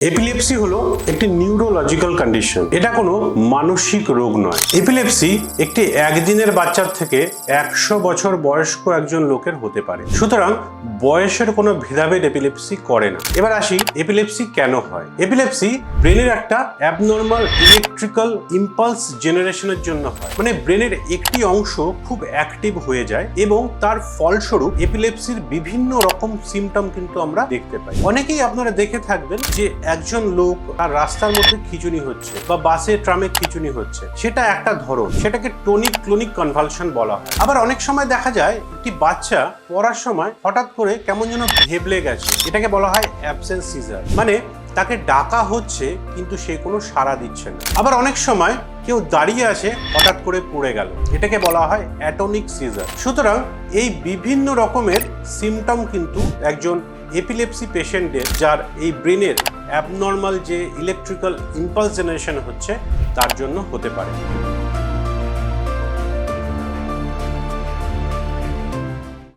Epilepsy হলো একটি neurological condition. এটা কোনো মানসিক রোগ নয়। এপিলেপসি একটি একদিনের বাচ্চার থেকে 100 বছর বয়স্ক একজন লোকের হতে পারে। সুতরাং বয়সের কোনো ভেদাভেদ এপিলেপসি করে না। এবার আসি এপিলেপসি কেন হয়। এপিলেপসি ব্রেনের একটা অ্যাবনর্মাল ইলেকট্রিক্যাল ইম্পালস জেনারেশনের জন্য হয়। মানে ব্রেনের একটি অংশ খুব অ্যাক্টিভ হয়ে যায় এবং তার ফলস্বরূপ এপিলেপসির বিভিন্ন রকম সিমটম কিন্তু আমরা দেখতে পাই। অনেকেই আপনারা দেখে থাকবেন যে একজন লোক তার রাস্তার মধ্যে খিঁচুনি হচ্ছে বা বাসে ট্রামে খিঁচুনি হচ্ছে, সেটা একটা ধরন, সেটাকে টোনিক ক্লোনিক কনভালশন বলা হয়। আবার অনেক সময় দেখা যায় একটি বাচ্চা পড়ার সময় হঠাৎ করে কেমন যেন ভেবলে গেছে, এটাকে বলা হয় অ্যাবসেন্স সিজার। মানে তাকে ডাকা হচ্ছে কিন্তু সে কোনো সাড়া দিচ্ছে না। আবার অনেক সময় কেউ দাঁড়িয়ে আছে হঠাৎ করে পড়ে গেল, এটাকে বলা হয় অ্যাটনিক সিজার। সুতরাং এই বিভিন্ন রকমের সিমটম কিন্তু একজন এপিলেপসি পেশেন্টের, যার এই ব্রেনের অ্যাবনর্মাল যে ইলেকট্রিক্যাল ইম্পালস জেনারেশন হচ্ছে, তার জন্য হতে পারে।